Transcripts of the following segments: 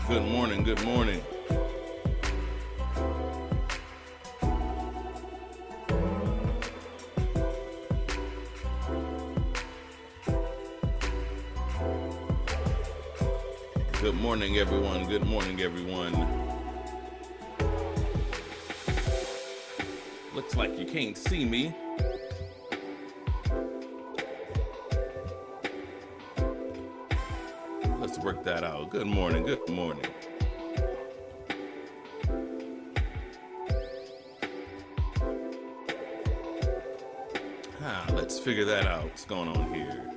Good morning, good morning. Good morning, everyone. Good morning, everyone. Looks like you can't see me. Let's work that out. Good morning, good morning. Let's figure that out. What's going on here?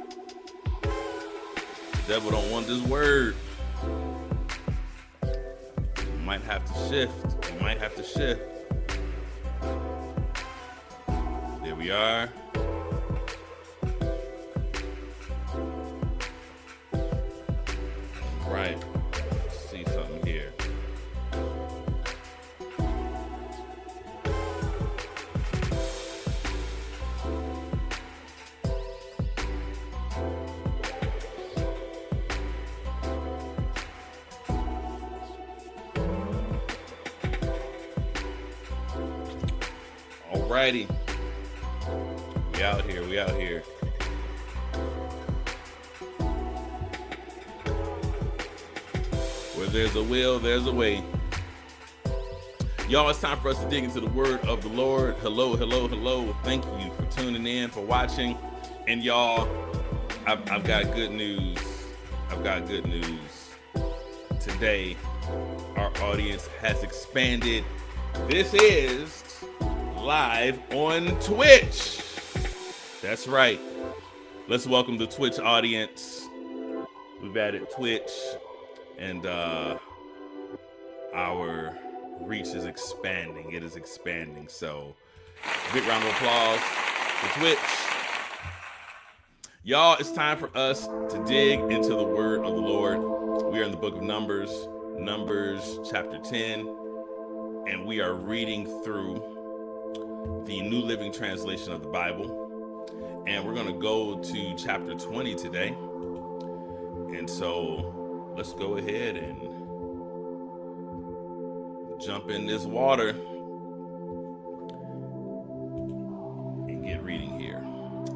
The devil don't want this word. Might have to shift. We might have to shift. There we are. Right. Let's see something here. Alrighty. We out here, we out here. Where there's a will, there's a way. Y'all, it's time for us to dig into the word of the Lord. Hello, hello, hello. Thank you for tuning in, for watching. And y'all, I've got good news. I've got good news. Today, our audience has expanded. This is live on Twitch. That's right. Let's welcome the Twitch audience. We've added Twitch, and our reach is expanding. It is expanding. So, big round of applause for Twitch. Y'all, it's time for us to dig into the word of the Lord. We are in the book of Numbers, Numbers chapter 10, and we are reading through the New Living Translation of the Bible. And we're going to go to chapter 20 today. And so let's go ahead and jump in this water and get reading here.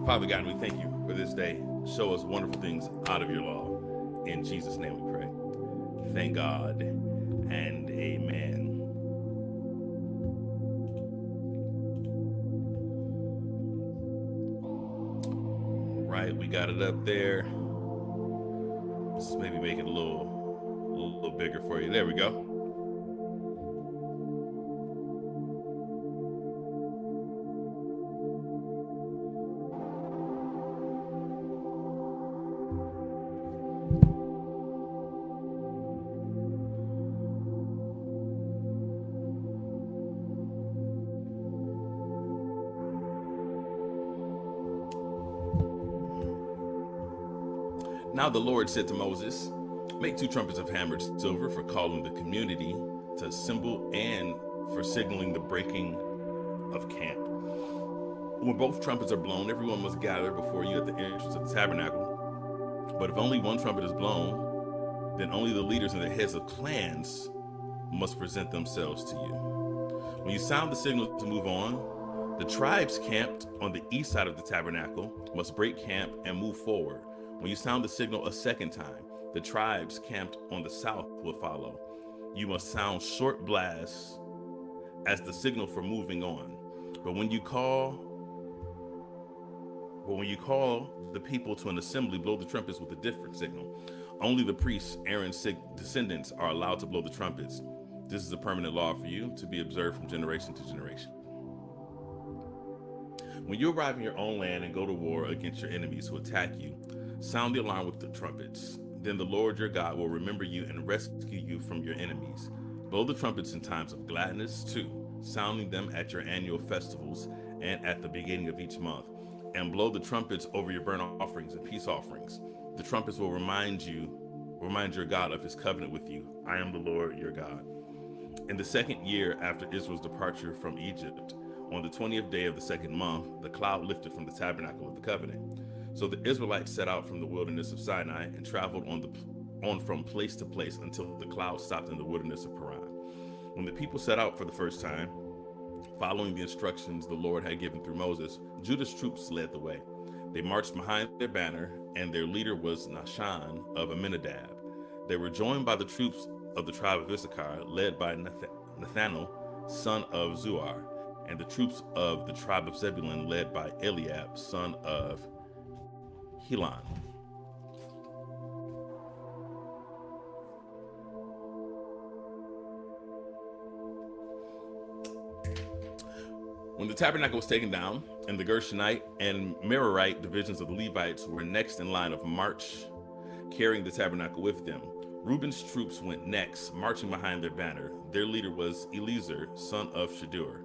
Father God, we thank you for this day. Show us wonderful things out of your law. In Jesus' name we pray. Thank God and amen. Right, we got it up there. Let's maybe make it a little bigger for you. There we go. Now the Lord said to Moses, make 2 trumpets of hammered silver for calling the community to assemble and for signaling the breaking of camp. When both trumpets are blown, everyone must gather before you at the entrance of the tabernacle. But if only one trumpet is blown, then only the leaders and the heads of clans must present themselves to you. When you sound the signal to move on, the tribes camped on the east side of the tabernacle must break camp and move forward. When you sound the signal a second time, the tribes camped on the south will follow. You must sound short blasts as the signal for moving on. But when you call the people to an assembly, blow the trumpets with a different signal. Only the priests, Aaron's descendants, are allowed to blow the trumpets. This is a permanent law for you to be observed from generation to generation. When you arrive in your own land and go to war against your enemies who attack you, sound the alarm with the trumpets. Then the Lord your God will remember you and rescue you from your enemies. Blow the trumpets in times of gladness too, sounding them at your annual festivals and at the beginning of each month. And blow the trumpets over your burnt offerings and peace offerings. The trumpets will remind your God of his covenant with you. I am the Lord your God. In the second year after Israel's departure from Egypt, on the 20th day of the second month, the cloud lifted from the tabernacle of the covenant. So the Israelites set out from the wilderness of Sinai and traveled on from place to place until the cloud stopped in the wilderness of Paran. When the people set out for the first time, following the instructions the Lord had given through Moses, Judah's troops led the way. They marched behind their banner, and their leader was Nahshon of Amminadab. They were joined by the troops of the tribe of Issachar, led by Nathanael, son of Zuar, and the troops of the tribe of Zebulun, led by Eliab, son of Helon. When the tabernacle was taken down, and the Gershonite and Merarite divisions of the Levites were next in line of march, carrying the tabernacle with them, Reuben's troops went next, marching behind their banner. Their leader was Eliezer, son of Shadur.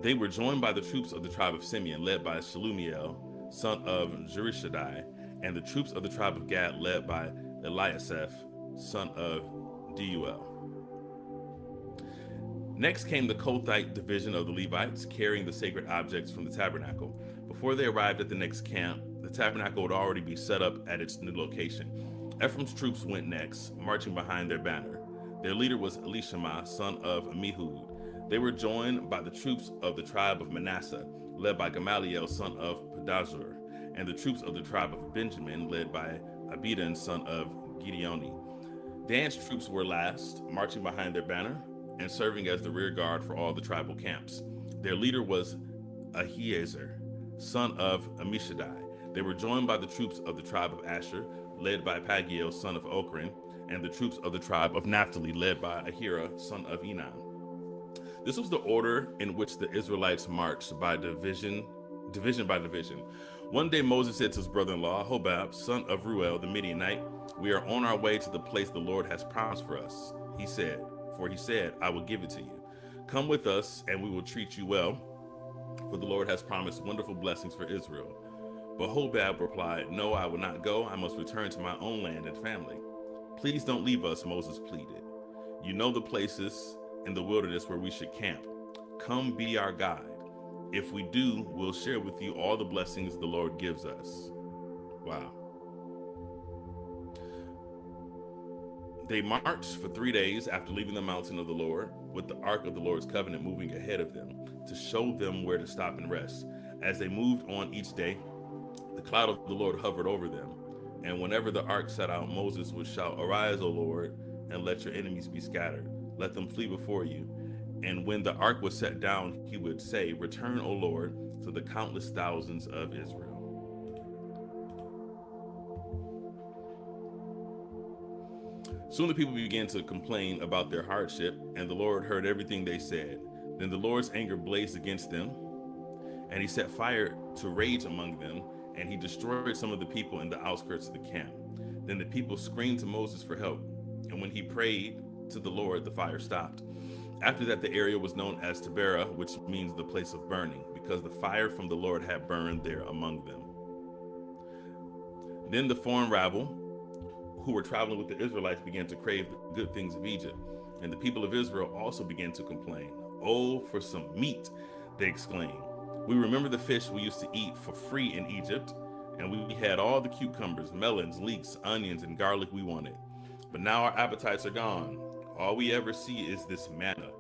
They were joined by the troops of the tribe of Simeon, led by Shelumiel, son of Zurishaddai, and the troops of the tribe of Gad, led by Eliasaph, son of Deuel. Next came the Kohathite division of the Levites, carrying the sacred objects from the tabernacle. Before they arrived at the next camp, the tabernacle would already be set up at its new location. Ephraim's troops went next, marching behind their banner. Their leader was Elishama, son of Ammihud. They were joined by the troops of the tribe of Manasseh, led by Gamaliel, son of Pedahzur, and the troops of the tribe of Benjamin, led by Abidan, son of Gideoni. Dan's troops were last, marching behind their banner and serving as the rear guard for all the tribal camps. Their leader was Ahiezer, son of Ammishaddai. They were joined by the troops of the tribe of Asher, led by Pagiel, son of Ochran, and the troops of the tribe of Naphtali, led by Ahira, son of Enan. This was the order in which the Israelites marched by division by division. One day Moses said to his brother-in-law, Hobab, son of Ruel the Midianite, "We are on our way to the place the Lord has promised for us." He said, "I will give it to you. Come with us, and we will treat you well, for the Lord has promised wonderful blessings for Israel." But Hobab replied, "No, I will not go. I must return to my own land and family." "Please don't leave us," Moses pleaded. "You know the places in the wilderness where we should camp. Come be our guide. If we do, we'll share with you all the blessings the Lord gives us." Wow. They marched for 3 days after leaving the mountain of the Lord, with the ark of the Lord's covenant moving ahead of them to show them where to stop and rest. As they moved on each day, the cloud of the Lord hovered over them. And whenever the ark set out, Moses would shout, "Arise, O Lord, and let your enemies be scattered. Let them flee before you." And when the ark was set down, he would say, "Return, O Lord, to the countless thousands of Israel." Soon the people began to complain about their hardship, and the Lord heard everything they said. Then the Lord's anger blazed against them, and he set fire to rage among them, and he destroyed some of the people in the outskirts of the camp. Then the people screamed to Moses for help, and when he prayed to the Lord, the fire stopped. After that, the area was known as Taberah, which means the place of burning, because the fire from the Lord had burned there among them. Then the foreign rabble who were traveling with the Israelites began to crave the good things of Egypt, and the people of Israel also began to complain. "Oh, for some meat," they exclaimed. "We remember the fish we used to eat for free in Egypt, and we had all the cucumbers, melons, leeks, onions, and garlic we wanted. But now our appetites are gone. All we ever see is this manna."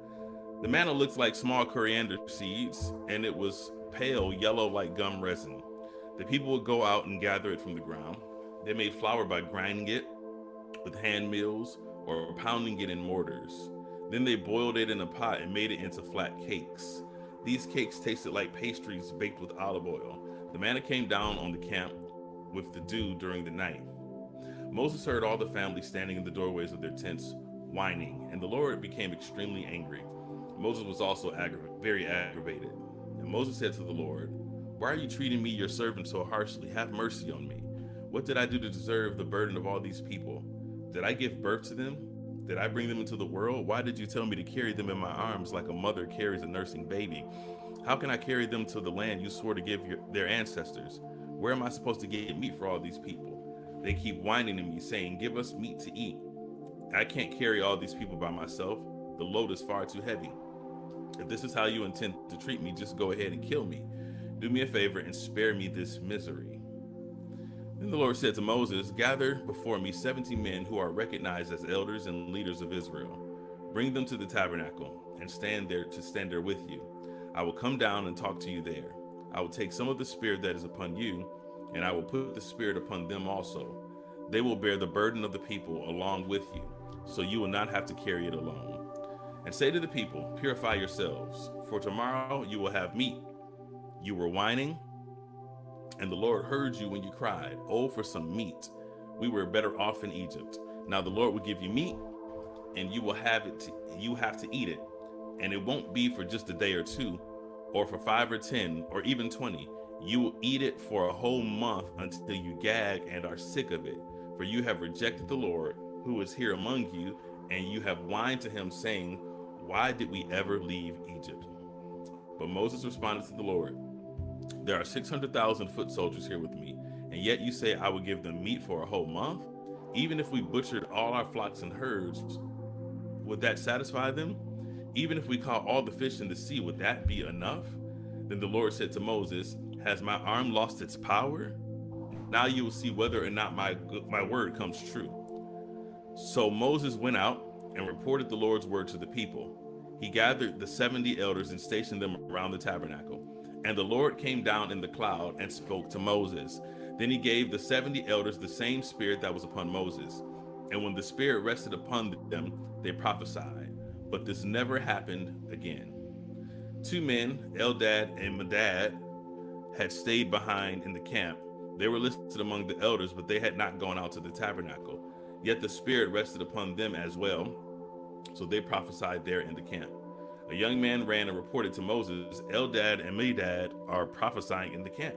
The manna looked like small coriander seeds, and it was pale yellow like gum resin. The people would go out and gather it from the ground. They made flour by grinding it with hand mills or pounding it in mortars. Then they boiled it in a pot and made it into flat cakes. These cakes tasted like pastries baked with olive oil. The manna came down on the camp with the dew during the night. Moses heard all the family standing in the doorways of their tents whining, and the Lord became extremely angry. Moses was also very aggravated. And Moses said to the Lord, "Why are you treating me, your servant, so harshly? Have mercy on me. What did I do to deserve the burden of all these people? Did I give birth to them? Did I bring them into the world? Why did you tell me to carry them in my arms like a mother carries a nursing baby? How can I carry them to the land you swore to give their ancestors? Where am I supposed to get meat for all these people? They keep whining to me, saying, 'Give us meat to eat.' I can't carry all these people by myself. The load is far too heavy. If this is how you intend to treat me, just go ahead and kill me. Do me a favor and spare me this misery." Then the Lord said to Moses, gather before me 70 men who are recognized as elders and leaders of Israel. Bring them to the tabernacle and stand there with you. I will come down and talk to you there. I will take some of the spirit that is upon you, and I will put the spirit upon them also. They will bear the burden of the people along with you, so you will not have to carry it alone. And say to the people, purify yourselves, for tomorrow you will have meat. You were whining, and the Lord heard you when you cried, oh, for some meat. We were better off in Egypt. Now the Lord will give you meat, and you have to eat it. And it won't be for just a day or two, or for 5 or 10, or even 20. You will eat it for a whole month until you gag and are sick of it. For you have rejected the Lord, who is here among you, and you have whined to him, saying, why did we ever leave Egypt? But Moses responded to the Lord, there are 600,000 foot soldiers here with me, and yet you say I will give them meat for a whole month? Even if we butchered all our flocks and herds, would that satisfy them? Even if we caught all the fish in the sea, would that be enough? Then the Lord said to Moses, has my arm lost its power? Now you will see whether or not my word comes true. So Moses went out and reported the Lord's word to the people. He gathered the 70 elders and stationed them around the tabernacle. And the Lord came down in the cloud and spoke to Moses. Then he gave the 70 elders the same spirit that was upon Moses. And when the spirit rested upon them, they prophesied. But this never happened again. 2 men, Eldad and Medad, had stayed behind in the camp. They were listed among the elders, but they had not gone out to the tabernacle. Yet the spirit rested upon them as well. So they prophesied there in the camp. A young man ran and reported to Moses, Eldad and Medad are prophesying in the camp.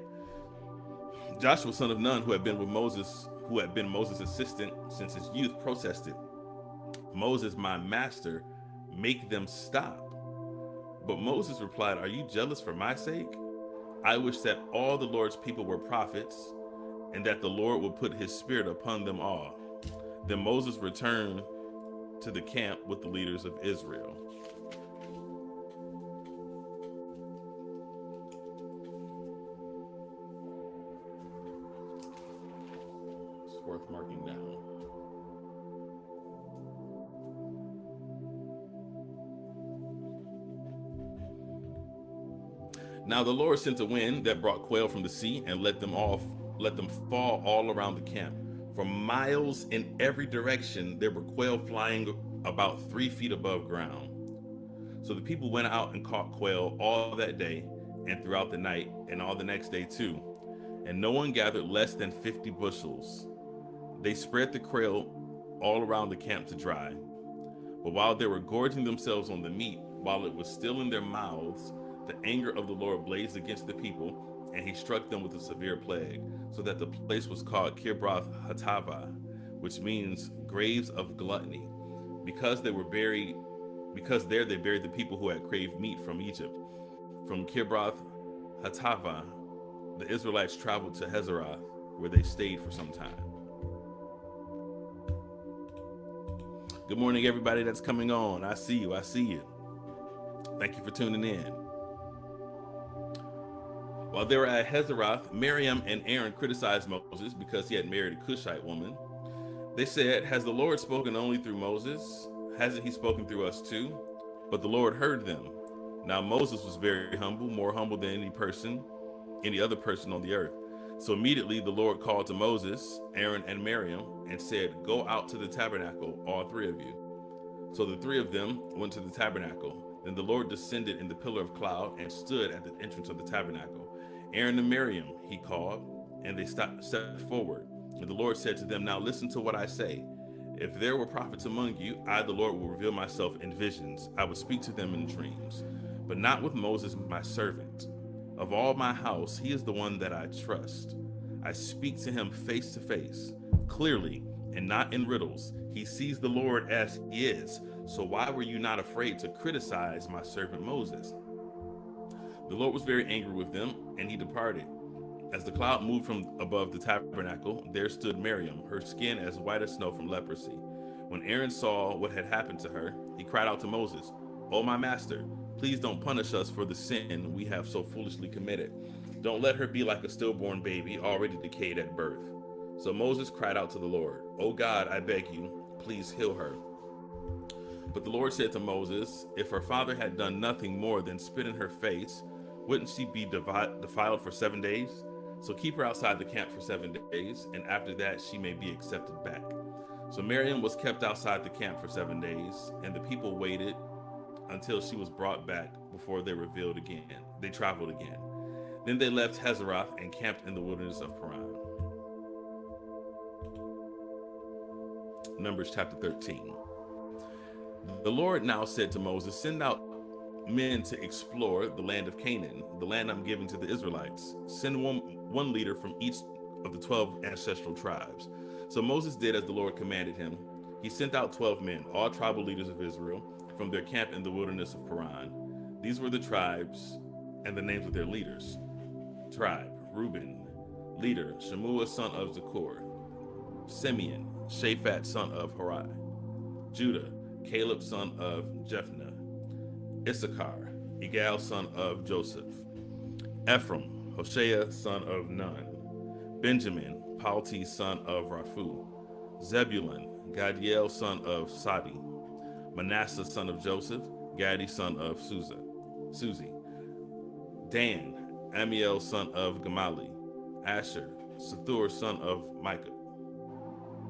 Joshua, son of Nun, who had been Moses' assistant since his youth, protested, Moses, my master, make them stop. But Moses replied, are you jealous for my sake? I wish that all the Lord's people were prophets, and that the Lord would put his spirit upon them all. Then Moses returned to the camp with the leaders of Israel. It's worth marking down. Now the Lord sent a wind that brought quail from the sea and let them fall all around the camp. For miles in every direction, there were quail flying about 3 feet above ground. So the people went out and caught quail all that day and throughout the night and all the next day too. And no one gathered less than 50 bushels. They spread the quail all around the camp to dry. But while they were gorging themselves on the meat, while it was still in their mouths, the anger of the Lord blazed against the people, and he struck them with a severe plague, so that the place was called Kibroth Hattaavah, which means graves of gluttony, because there they buried the people who had craved meat from Egypt. From Kibroth Hattaavah, the Israelites traveled to Hazeroth, where they stayed for some time. Good morning, everybody that's coming on. I see you. Thank you for tuning in. While they were at Hazeroth, Miriam and Aaron criticized Moses because he had married a Cushite woman. They said, has the Lord spoken only through Moses? Hasn't he spoken through us too? But the Lord heard them. Now Moses was very humble, more humble than any other person on the earth. So immediately the Lord called to Moses, Aaron, and Miriam and said, go out to the tabernacle, all 3 of you. So the 3 of them went to the tabernacle. Then the Lord descended in the pillar of cloud and stood at the entrance of the tabernacle. Aaron and Miriam he called, and they stepped forward. And the Lord said to them, now listen to what I say. If there were prophets among you, I, the Lord, will reveal myself in visions. I would speak to them in dreams, but not with Moses, my servant. Of all my house, he is the one that I trust. I speak to him face to face, clearly, and not in riddles. He sees the Lord as he is. So why were you not afraid to criticize my servant Moses? The Lord was very angry with them, and he departed. As the cloud moved from above the tabernacle, there stood Miriam, her skin as white as snow from leprosy. When Aaron saw what had happened to her, he cried out to Moses, "Oh, my master, please don't punish us for the sin we have so foolishly committed. Don't let her be like a stillborn baby, already decayed at birth." So Moses cried out to the Lord, "O God, I beg you, please heal her." But the Lord said to Moses, "If her father had done nothing more than spit in her face, wouldn't she be defiled for 7 days? So keep her outside the camp for 7 days, and after that she may be accepted back." So Miriam was kept outside the camp for 7 days, and the people waited until she was brought back before they revealed again. They traveled again. Then they left Hazeroth and camped in the wilderness of Paran. Numbers chapter 13. The Lord now said to Moses, "Send out men to explore the land of Canaan, the land I'm giving to the Israelites. Send one leader from each of the 12 ancestral tribes." So Moses did as the Lord commanded him. He sent out 12 men, all tribal leaders of Israel, from their camp in the wilderness of Paran. These were the tribes and the names of their leaders. Tribe: Reuben, leader, Shemua son of Zakur; Simeon, Shaphat son of Hori; Judah, Caleb son of Jephunneh; Issachar, Igal son of Joseph; Ephraim, Hoshea son of Nun; Benjamin, Palti son of Raphu; Zebulun, Gadiel son of Sadi; Manasseh son of Joseph, Gadi son of Suzi; Dan, Amiel son of Gamali; Asher, Sethur son of Micah;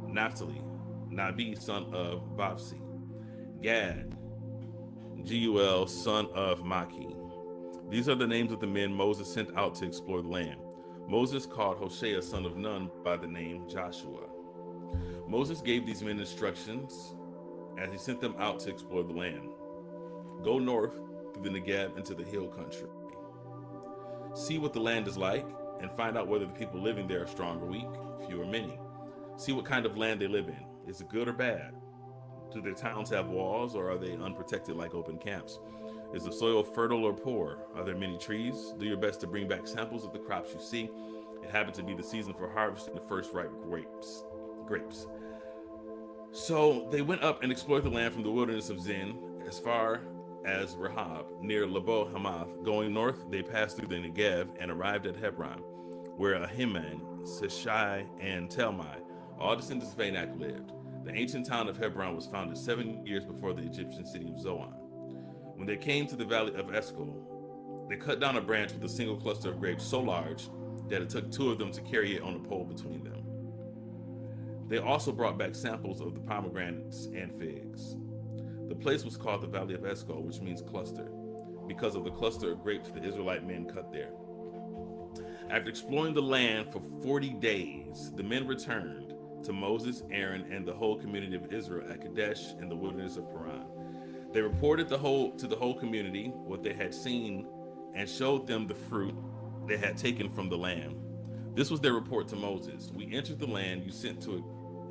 Naphtali, Nabi son of Vavsi; Gad, Jeuel son of Maki. These are the names of the men Moses sent out to explore the land. Moses called Hoshea son of Nun by the name Joshua. Moses gave these men instructions as he sent them out to explore the land. Go north through the Negev into the hill country. See what the land is like and find out whether the people living there are strong or weak, few or many. See what kind of land they live in. Is it good or bad? Do their towns have walls, or are they unprotected like open camps? Is the soil fertile or poor? Are there many trees? Do your best to bring back samples of the crops you see. It happened to be the season for harvesting the first ripe grapes. So they went up and explored the land from the wilderness of Zin as far as Rahab, near Labo Hamath. Going north, they passed through the Negev and arrived at Hebron, where Ahiman, Sheshai, and Talmai, all descendants of Anak, lived. The ancient town of Hebron was founded 7 years before the Egyptian city of Zoan. When they came to the valley of Eshcol, they cut down a branch with a single cluster of grapes so large that it took 2 of them to carry it on a pole between them. They also brought back samples of the pomegranates and figs. The place was called the Valley of Eshcol, which means cluster, because of the cluster of grapes the Israelite men cut there. After exploring the land for 40 days, the men returned to Moses, Aaron, and the whole community of Israel at Kadesh in the wilderness of Paran. They reported to the whole community what they had seen and showed them the fruit they had taken from the land. This was their report to Moses. "We entered the land you sent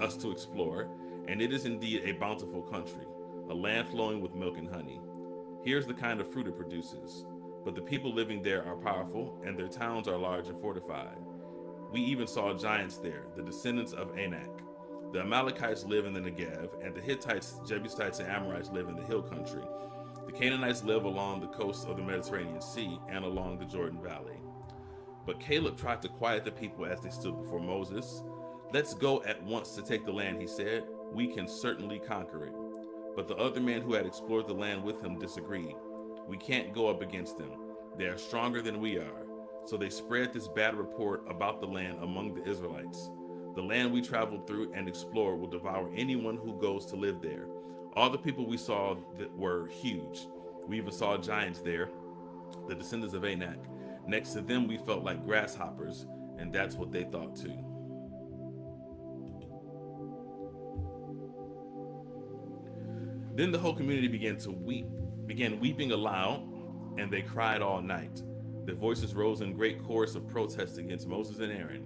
us to explore, and it is indeed a bountiful country, a land flowing with milk and honey. Here's the kind of fruit it produces. But the people living there are powerful, and their towns are large and fortified. We even saw giants there, the descendants of Anak. The Amalekites live in the Negev, and the Hittites, Jebusites, and Amorites live in the hill country. The Canaanites live along the coast of the Mediterranean Sea and along the Jordan Valley." But Caleb tried to quiet the people as they stood before Moses. "Let's go at once to take the land," he said. "We can certainly conquer it." But the other men who had explored the land with him disagreed. "We can't go up against them. They are stronger than we are." So they spread this bad report about the land among the Israelites. "The land we traveled through and explored will devour anyone who goes to live there. All the people we saw that were huge. We even saw giants there, the descendants of Anak. Next to them, we felt like grasshoppers," and that's what they thought too. Then the whole community began weeping aloud, and they cried all night. Their voices rose in great chorus of protest against Moses and Aaron.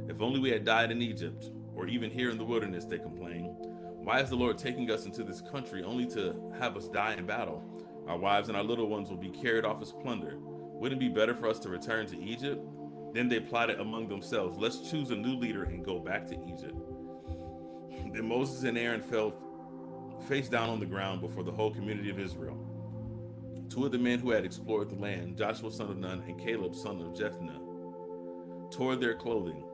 "If only we had died in Egypt, or even here in the wilderness," they complained. "Why is the Lord taking us into this country only to have us die in battle? Our wives and our little ones will be carried off as plunder. Wouldn't it be better for us to return to Egypt?" Then they plotted among themselves, "Let's choose a new leader and go back to Egypt." Then Moses and Aaron fell face down on the ground before the whole community of Israel. 2 of the men who had explored the land, Joshua son of Nun and Caleb son of Jephunneh, tore their clothing.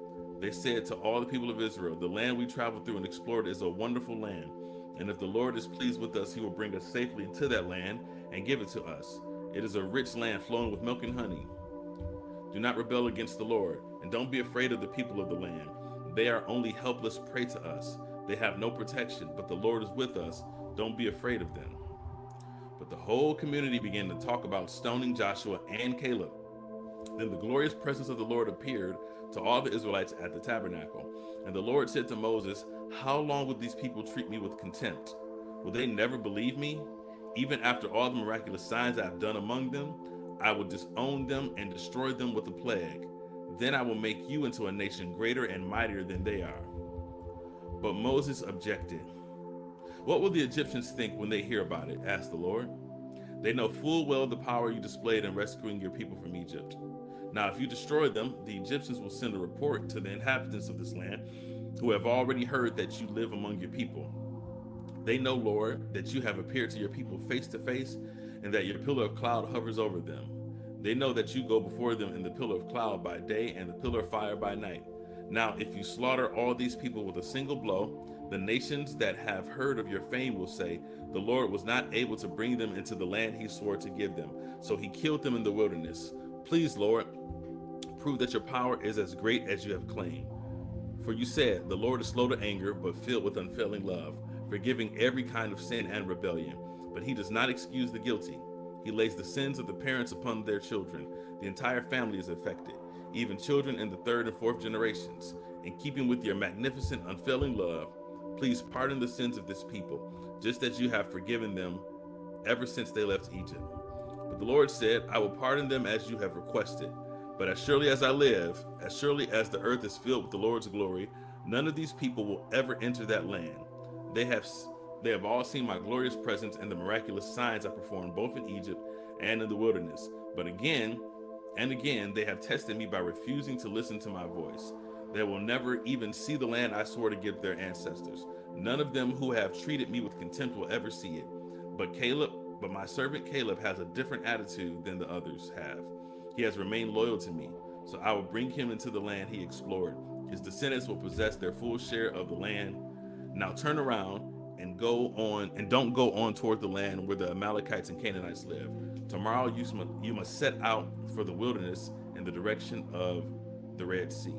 They said to all the people of Israel, "The land we traveled through and explored is a wonderful land. And if the Lord is pleased with us, he will bring us safely into that land and give it to us. It is a rich land flowing with milk and honey. Do not rebel against the Lord, and don't be afraid of the people of the land. They are only helpless prey to us. They have no protection, but the Lord is with us. Don't be afraid of them." But the whole community began to talk about stoning Joshua and Caleb. Then the glorious presence of the Lord appeared to all the Israelites at the tabernacle. And the Lord said to Moses, "How long will these people treat me with contempt? Will they never believe me? Even after all the miraculous signs I have done among them, I will disown them and destroy them with a plague. Then I will make you into a nation greater and mightier than they are." But Moses objected. "What will the Egyptians think when they hear about it?" asked the Lord. "They know full well the power you displayed in rescuing your people from Egypt. Now, if you destroy them, the Egyptians will send a report to the inhabitants of this land, who have already heard that you live among your people. They know, Lord, that you have appeared to your people face to face, and that your pillar of cloud hovers over them. They know that you go before them in the pillar of cloud by day and the pillar of fire by night. Now, if you slaughter all these people with a single blow, the nations that have heard of your fame will say, 'The Lord was not able to bring them into the land he swore to give them, so he killed them in the wilderness.' Please, Lord, prove that your power is as great as you have claimed. For you said, 'The Lord is slow to anger, but filled with unfailing love, forgiving every kind of sin and rebellion. But he does not excuse the guilty. He lays the sins of the parents upon their children. The entire family is affected, even children in the third and fourth generations. In keeping with your magnificent, unfailing love, please pardon the sins of this people, just as you have forgiven them ever since they left Egypt.' But the Lord said, 'I will pardon them as you have requested. But as surely as I live, as surely as the earth is filled with the Lord's glory, none of these people will ever enter that land. They have all seen my glorious presence and the miraculous signs I performed both in Egypt and in the wilderness. But again and again, they have tested me by refusing to listen to my voice. They will never even see the land I swore to give their ancestors. None of them who have treated me with contempt will ever see it. But my servant Caleb has a different attitude than the others have. He has remained loyal to me, so I will bring him into the land he explored. His descendants will possess their full share of the land. Now turn around and don't go on toward the land where the Amalekites and Canaanites live. Tomorrow you must set out for the wilderness in the direction of the Red Sea."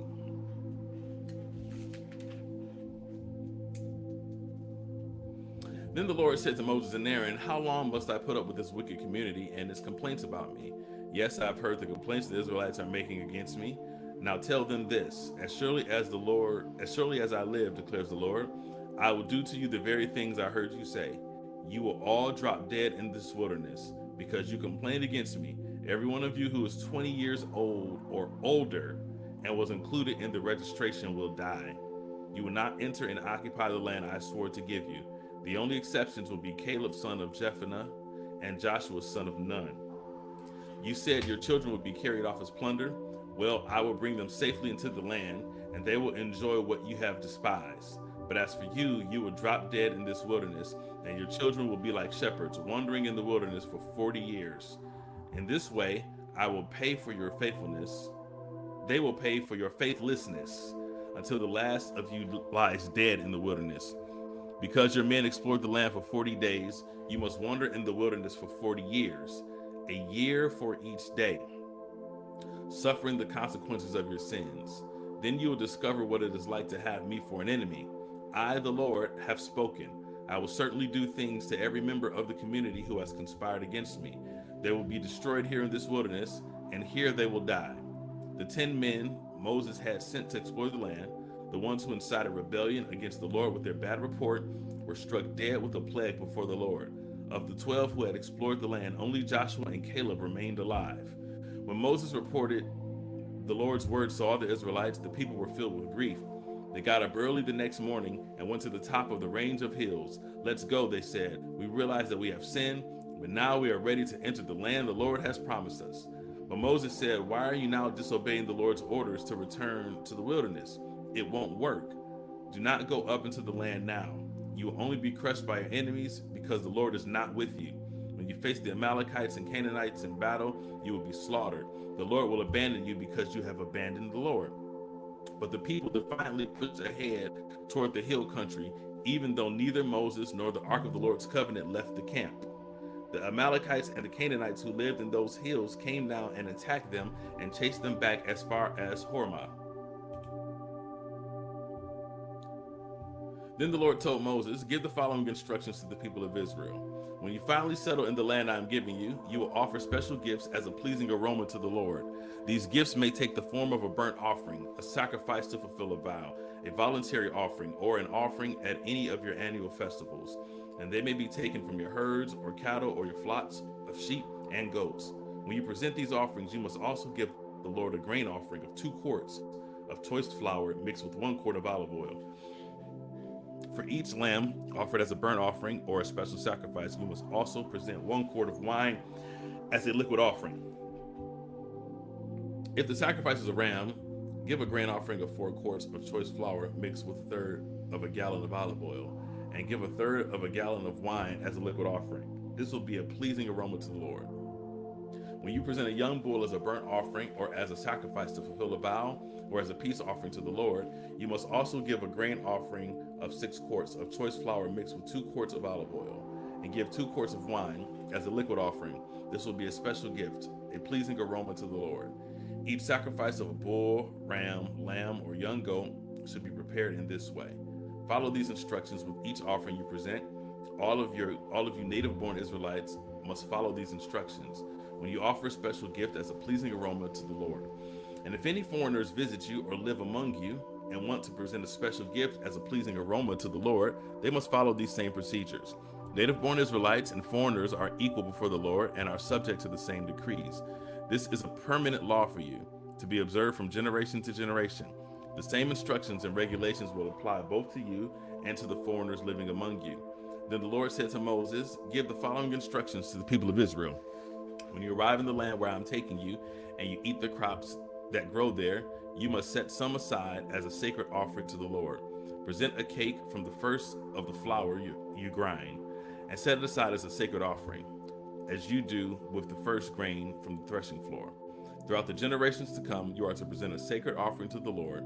Then the Lord said to Moses and Aaron, "How long must I put up with this wicked community and its complaints about me? Yes, I've heard the complaints the Israelites are making against me. Now tell them this: as surely as I live, declares the Lord, I will do to you the very things I heard you say. You will all drop dead in this wilderness because you complained against me. Every one of you who is 20 years old or older and was included in the registration will die. You will not enter and occupy the land I swore to give you. The only exceptions will be Caleb, son of Jephunneh, and Joshua, son of Nun. You said your children would be carried off as plunder. Well, I will bring them safely into the land, and they will enjoy what you have despised. But as for you, you will drop dead in this wilderness, and your children will be like shepherds wandering in the wilderness for 40 years. In this way, I will pay for your faithfulness. They will pay for your faithlessness until the last of you lies dead in the wilderness. Because your men explored the land for 40 days, you must wander in the wilderness for 40 years, a year for each day, suffering the consequences of your sins. Then you will discover what it is like to have me for an enemy. I, the Lord, have spoken. I will certainly do things to every member of the community who has conspired against me. They will be destroyed here in this wilderness, and here they will die. The 10 men Moses had sent to explore the land, the ones who incited rebellion against the Lord with their bad report, were struck dead with a plague before the Lord. Of the 12 who had explored the land, only Joshua and Caleb remained alive. When Moses reported the Lord's words to all the Israelites, the people were filled with grief. They got up early the next morning and went to the top of the range of hills. Let's go, they said. We realize that we have sinned, but now we are ready to enter the land the Lord has promised us. But Moses said, why are you now disobeying the Lord's orders to return to the wilderness? It won't work. Do not go up into the land now. You will only be crushed by your enemies because the Lord is not with you. When you face the Amalekites and Canaanites in battle, you will be slaughtered. The Lord will abandon you because you have abandoned the Lord. But the people defiantly pushed ahead toward the hill country, even though neither Moses nor the ark of the Lord's covenant left the camp. The Amalekites and the Canaanites who lived in those hills came down and attacked them and chased them back as far as Hormah. Then the Lord told Moses, "Give the following instructions to the people of Israel. When you finally settle in the land I am giving you, you will offer special gifts as a pleasing aroma to the Lord. These gifts may take the form of a burnt offering, a sacrifice to fulfill a vow, a voluntary offering, or an offering at any of your annual festivals. And they may be taken from your herds or cattle or your flocks of sheep and goats. When you present these offerings, you must also give the Lord a grain offering of 2 quarts of choice flour mixed with 1 quart of olive oil. For each lamb offered as a burnt offering or a special sacrifice, you must also present 1 quart of wine as a liquid offering. If the sacrifice is a ram, give a grain offering of 4 quarts of choice flour mixed with 1/3 of a gallon of olive oil, and give 1/3 of a gallon of wine as a liquid offering. This will be a pleasing aroma to the Lord. When you present a young bull as a burnt offering or as a sacrifice to fulfill a vow or as a peace offering to the Lord, you must also give a grain offering of 6 quarts of choice flour mixed with 2 quarts of olive oil, and give 2 quarts of wine as a liquid offering. This will be a special gift, a pleasing aroma to the Lord. Each sacrifice of a bull, ram, lamb, or young goat should be prepared in this way. Follow these instructions with each offering you present. All of you native-born Israelites must follow these instructions when you offer a special gift as a pleasing aroma to the Lord. And if any foreigners visit you or live among you and want to present a special gift as a pleasing aroma to the Lord, they must follow these same procedures. Native-born Israelites and foreigners are equal before the Lord and are subject to the same decrees. This is a permanent law for you, to be observed from generation to generation. The same instructions and regulations will apply both to you and to the foreigners living among you." Then the Lord said to Moses, "Give the following instructions to the people of Israel. When you arrive in the land where I am taking you, and you eat the crops that grow there, you must set some aside as a sacred offering to the Lord. Present a cake from the first of the flour you grind, and set it aside as a sacred offering, as you do with the first grain from the threshing floor. Throughout the generations to come, you are to present a sacred offering to the Lord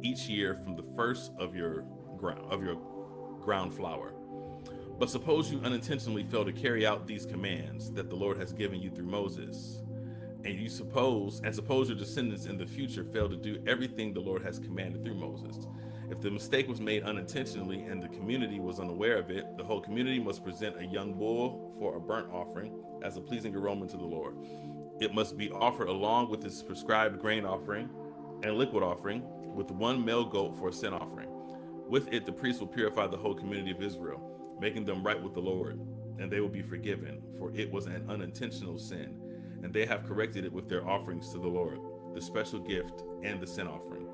each year from the first of your ground flour. But suppose you unintentionally fail to carry out these commands that the Lord has given you through Moses, and suppose your descendants in the future fail to do everything the Lord has commanded through Moses. If the mistake was made unintentionally and the community was unaware of it, the whole community must present a young bull for a burnt offering as a pleasing aroma to the Lord. It must be offered along with its prescribed grain offering and liquid offering, with 1 male goat for a sin offering. With it, the priest will purify the whole community of Israel, making them right with the Lord, and they will be forgiven, for it was an unintentional sin, and they have corrected it with their offerings to the Lord, the special gift and the sin offering.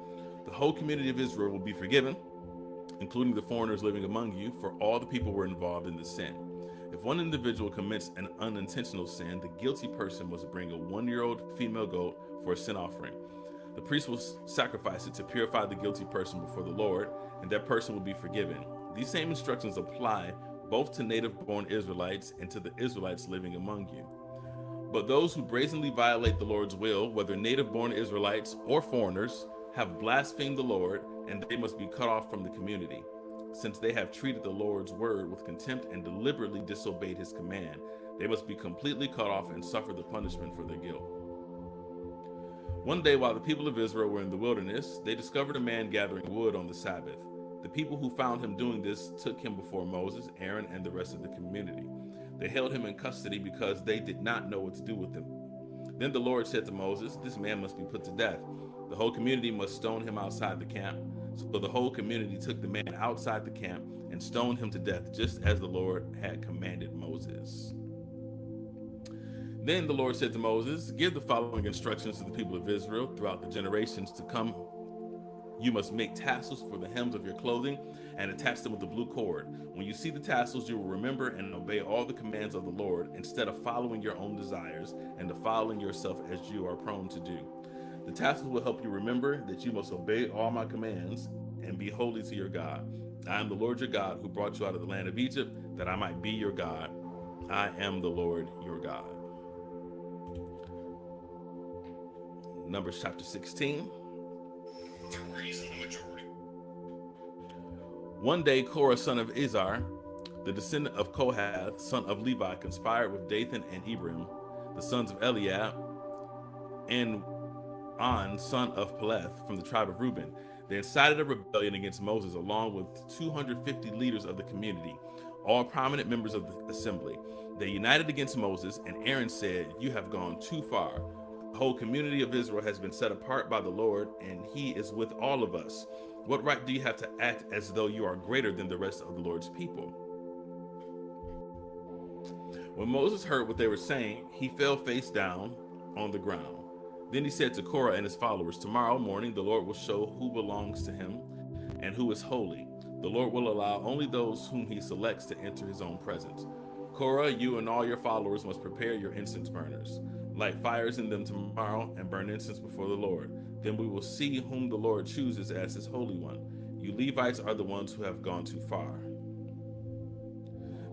The whole community of Israel will be forgiven, including the foreigners living among you, for all the people were involved in the sin. If one individual commits an unintentional sin, the guilty person must bring a 1-year-old female goat for a sin offering. The priest will sacrifice it to purify the guilty person before the Lord, and that person will be forgiven. These same instructions apply both to native-born Israelites and to the Israelites living among you. But those who brazenly violate the Lord's will, whether native-born Israelites or foreigners, have blasphemed the Lord, and they must be cut off from the community. Since they have treated the Lord's word with contempt and deliberately disobeyed his command, they must be completely cut off and suffer the punishment for their guilt. One day, while the people of Israel were in the wilderness, they discovered a man gathering wood on the Sabbath. The people who found him doing this took him before Moses, Aaron, and the rest of the community. They held him in custody because they did not know what to do with him. Then the Lord said to Moses, "This man must be put to death. The whole community must stone him outside the camp." So the whole community took the man outside the camp and stoned him to death, just as the Lord had commanded Moses. Then the Lord said to Moses, "Give the following instructions to the people of Israel throughout the generations to come. You must make tassels for the hems of your clothing and attach them with a blue cord. When you see the tassels, you will remember and obey all the commands of the Lord, instead of following your own desires and defiling yourself as you are prone to do. The tassels will help you remember that you must obey all my commands and be holy to your God. I am the Lord your God who brought you out of the land of Egypt, that I might be your God. I am the Lord your God." Numbers chapter 16. One day, Korah, son of Izhar, the descendant of Kohath, son of Levi, conspired with Dathan and Abiram, the sons of Eliab, and On, son of Peleth, from the tribe of Reuben. They incited a rebellion against Moses along with 250 leaders of the community, all prominent members of the assembly. They united against Moses, and Aaron said, "You have gone too far. The whole community of Israel has been set apart by the Lord, and he is with all of us. What right do you have to act as though you are greater than the rest of the Lord's people?" When Moses heard what they were saying, he fell face down on the ground. Then he said to Korah and his followers, "Tomorrow morning the Lord will show who belongs to him and who is holy. The Lord will allow only those whom he selects to enter his own presence. Korah, you and all your followers must prepare your incense burners. Light fires in them tomorrow and burn incense before the Lord. Then we will see whom the Lord chooses as his holy one. You Levites are the ones who have gone too far."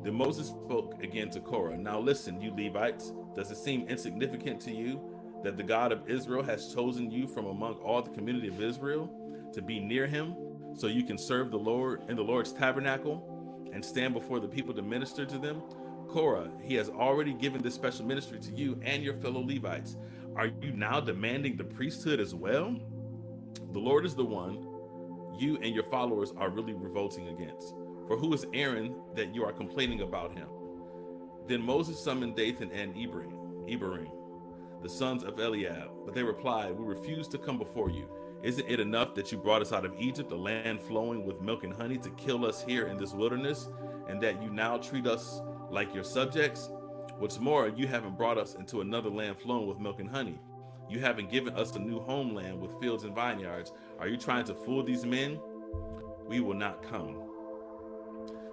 Then Moses spoke again to Korah. "Now listen, you Levites, does it seem insignificant to you that the God of Israel has chosen you from among all the community of Israel to be near him, so you can serve the Lord in the Lord's tabernacle and stand before the people to minister to them? Korah, he has already given this special ministry to you and your fellow Levites. Are you now demanding the priesthood as well? The Lord is the one you and your followers are really revolting against. For who is Aaron that you are complaining about him?" Then Moses summoned Dathan and Abiram, the sons of Eliab, but they replied, "We refuse to come before you. Isn't it enough that you brought us out of Egypt, a land flowing with milk and honey, to kill us here in this wilderness, and that you now treat us like your subjects? What's more, you haven't brought us into another land flowing with milk and honey. You haven't given us a new homeland with fields and vineyards. Are you trying to fool these men? We will not come."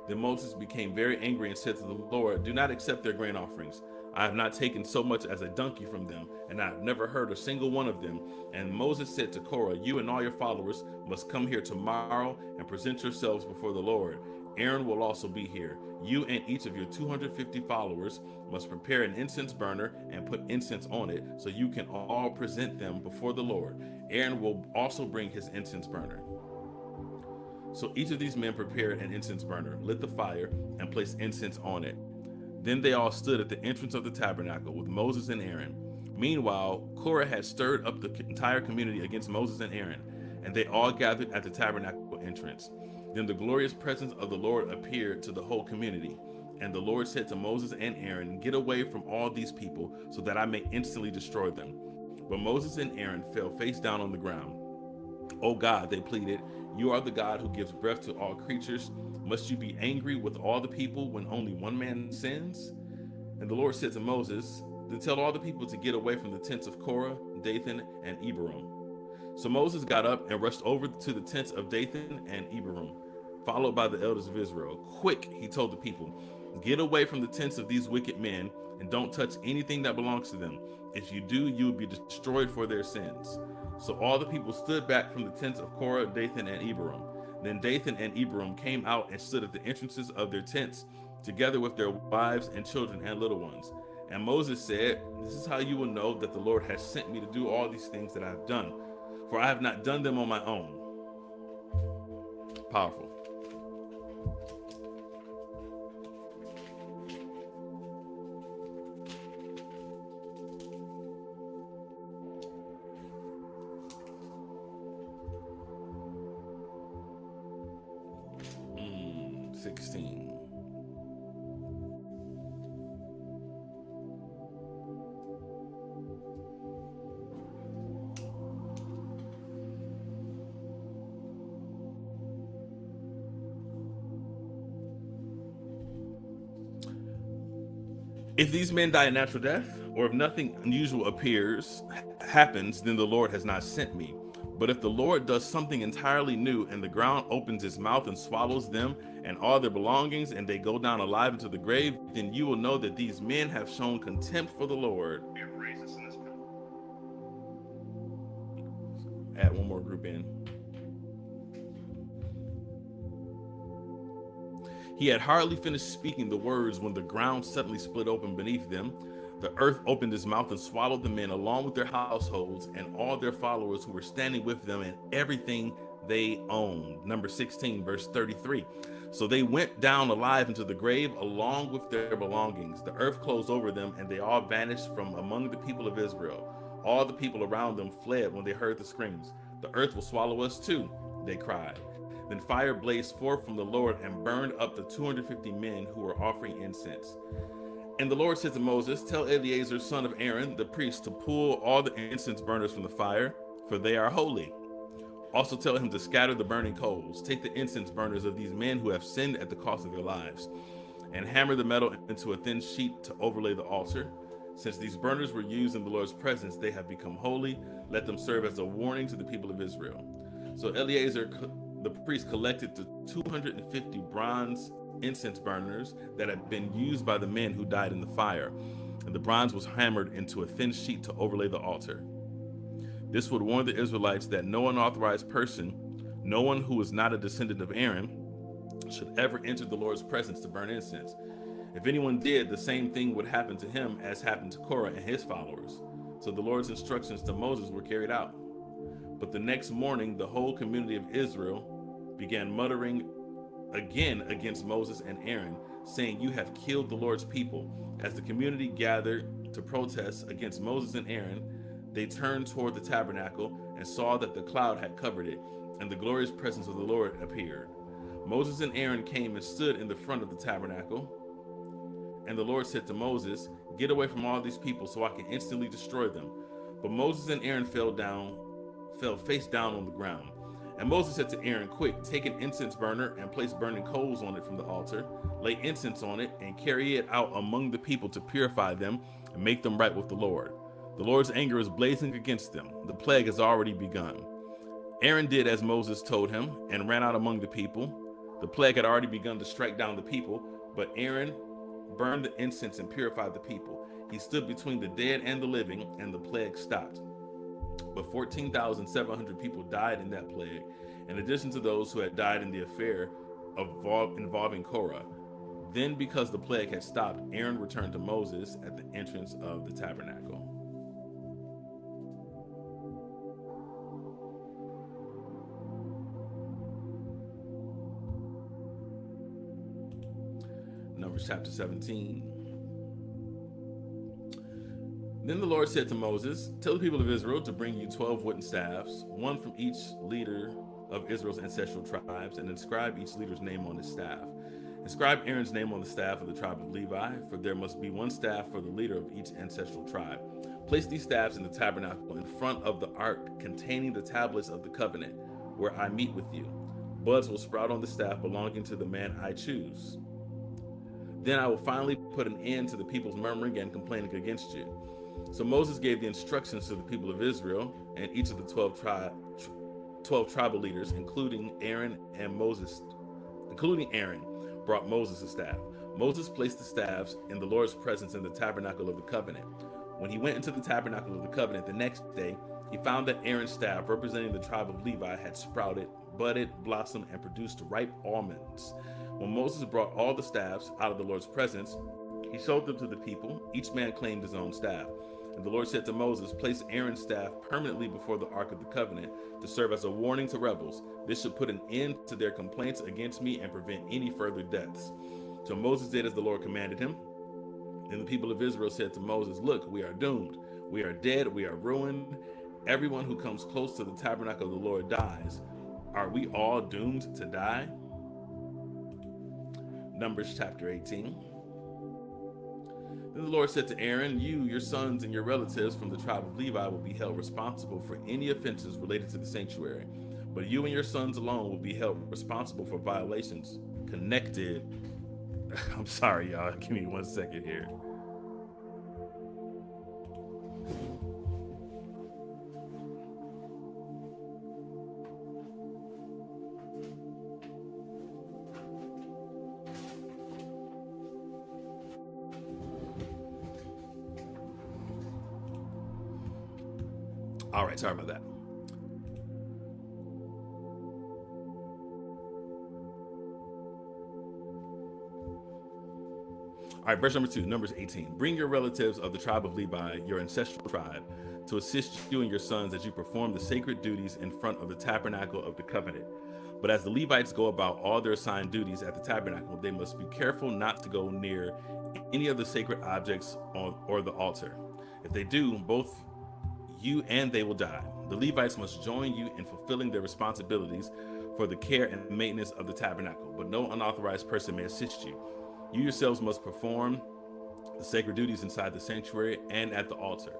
Then Moses became very angry and said to the Lord, "Do not accept their grain offerings. I have not taken so much as a donkey from them, and I have never heard a single one of them." And Moses said to Korah, "You and all your followers must come here tomorrow and present yourselves before the Lord. Aaron will also be here. You and each of your 250 followers must prepare an incense burner and put incense on it, so you can all present them before the Lord. Aaron will also bring his incense burner." So each of these men prepared an incense burner, lit the fire, and placed incense on it. Then they all stood at the entrance of the tabernacle with Moses and Aaron. Meanwhile, Korah had stirred up the entire community against Moses and Aaron, and they all gathered at the tabernacle entrance. Then the glorious presence of the Lord appeared to the whole community. And the Lord said to Moses and Aaron, "Get away from all these people so that I may instantly destroy them." But Moses and Aaron fell face down on the ground. "O God," they pleaded, "you are the God who gives breath to all creatures. Must you be angry with all the people when only one man sins?" And the Lord said to Moses, "Then tell all the people to get away from the tents of Korah, Dathan, and Abiram." So Moses got up and rushed over to the tents of Dathan and Abiram, followed by the elders of Israel. "Quick," he told the people, "get away from the tents of these wicked men and don't touch anything that belongs to them. If you do, you will be destroyed for their sins." So all the people stood back from the tents of Korah, Dathan, and Abiram. Then Dathan and Abiram came out and stood at the entrances of their tents, together with their wives and children and little ones. And Moses said, "This is how you will know that the Lord has sent me to do all these things that I have done, for I have not done them on my own." Powerful. 16. If these men die a natural death, or if nothing unusual happens, then the Lord has not sent me. But if the Lord does something entirely new, and the ground opens its mouth and swallows them and all their belongings, and they go down alive into the grave, then you will know that these men have shown contempt for the Lord. Add one more group in. He had hardly finished speaking the words when the ground suddenly split open beneath them. The earth opened its mouth and swallowed the men along with their households and all their followers who were standing with them, and everything they owned. Number 16, verse 33. So they went down alive into the grave along with their belongings. The earth closed over them, and they all vanished from among the people of Israel. All the people around them fled when they heard the screams. The earth will swallow us too, they cried. Then fire blazed forth from the Lord and burned up the 250 men who were offering incense. And the Lord said to Moses, tell Eleazar, son of Aaron, the priest, to pull all the incense burners from the fire, for they are holy. Also tell him to scatter the burning coals. Take the incense burners of these men who have sinned at the cost of their lives, and hammer the metal into a thin sheet to overlay the altar. Since these burners were used in the Lord's presence, they have become holy. Let them serve as a warning to the people of Israel. So Eleazar, the priest, collected the 250 bronze incense burners that had been used by the men who died in the fire, and the bronze was hammered into a thin sheet to overlay the altar. This would warn the Israelites that no unauthorized person, no one who is not a descendant of Aaron, should ever enter the Lord's presence to burn incense. If anyone did, the same thing would happen to him as happened to Korah and his followers. So the Lord's instructions to Moses were carried out. But the next morning, the whole community of Israel began muttering again against Moses and Aaron, saying, you have killed the Lord's people. As the community gathered to protest against Moses and Aaron, they turned toward the tabernacle and saw that the cloud had covered it, and the glorious presence of the Lord appeared. Moses and Aaron came and stood in the front of the tabernacle, and the Lord said to Moses, get away from all these people so I can instantly destroy them. But Moses and Aaron fell face down on the ground. And Moses said to Aaron, quick, take an incense burner and place burning coals on it from the altar, lay incense on it, and carry it out among the people to purify them and make them right with the Lord. The Lord's anger is blazing against them. The plague has already begun. Aaron did as Moses told him and ran out among the people. The plague had already begun to strike down the people, but Aaron burned the incense and purified the people. He stood between the dead and the living, and the plague stopped. But 14,700 people died in that plague, in addition to those who had died in the affair involving Korah. Then, because the plague had stopped, Aaron returned to Moses at the entrance of the tabernacle. Numbers chapter 17. Then the Lord said to Moses, tell the people of Israel to bring you 12 wooden staffs, one from each leader of Israel's ancestral tribes, and inscribe each leader's name on his staff. Inscribe Aaron's name on the staff of the tribe of Levi, for there must be one staff for the leader of each ancestral tribe. Place these staffs in the tabernacle in front of the ark containing the tablets of the covenant, where I meet with you. Buds will sprout on the staff belonging to the man I choose. Then I will finally put an end to the people's murmuring and complaining against you. So Moses gave the instructions to the people of Israel, and each of the 12 tribal leaders, including Aaron, brought Moses a staff. Moses placed the staffs in the Lord's presence in the tabernacle of the covenant. When he went into the tabernacle of the covenant the next day, he found that Aaron's staff, representing the tribe of Levi, had sprouted, budded, blossomed, and produced ripe almonds. When Moses brought all the staffs out of the Lord's presence, he showed them to the people. Each man claimed his own staff. And the Lord said to Moses, place Aaron's staff permanently before the Ark of the Covenant to serve as a warning to rebels. This should put an end to their complaints against me and prevent any further deaths. So Moses did as the Lord commanded him. And the people of Israel said to Moses, look, we are doomed. We are dead. We are ruined. Everyone who comes close to the tabernacle of the Lord dies. Are we all doomed to die? Numbers chapter 18. Then the Lord said to Aaron, you, your sons, and your relatives from the tribe of Levi will be held responsible for any offenses related to the sanctuary. But you and your sons alone will be held responsible for violations connected. I'm sorry, y'all. Give me 1 second here. All right, sorry about that. All right, verse number 2, Numbers 18. Bring your relatives of the tribe of Levi, your ancestral tribe, to assist you and your sons as you perform the sacred duties in front of the tabernacle of the covenant. But as the Levites go about all their assigned duties at the tabernacle, they must be careful not to go near any of the sacred objects or the altar. If they do, both you and they will die. The Levites must join you in fulfilling their responsibilities for the care and maintenance of the tabernacle, but no unauthorized person may assist you. You yourselves must perform the sacred duties inside the sanctuary and at the altar.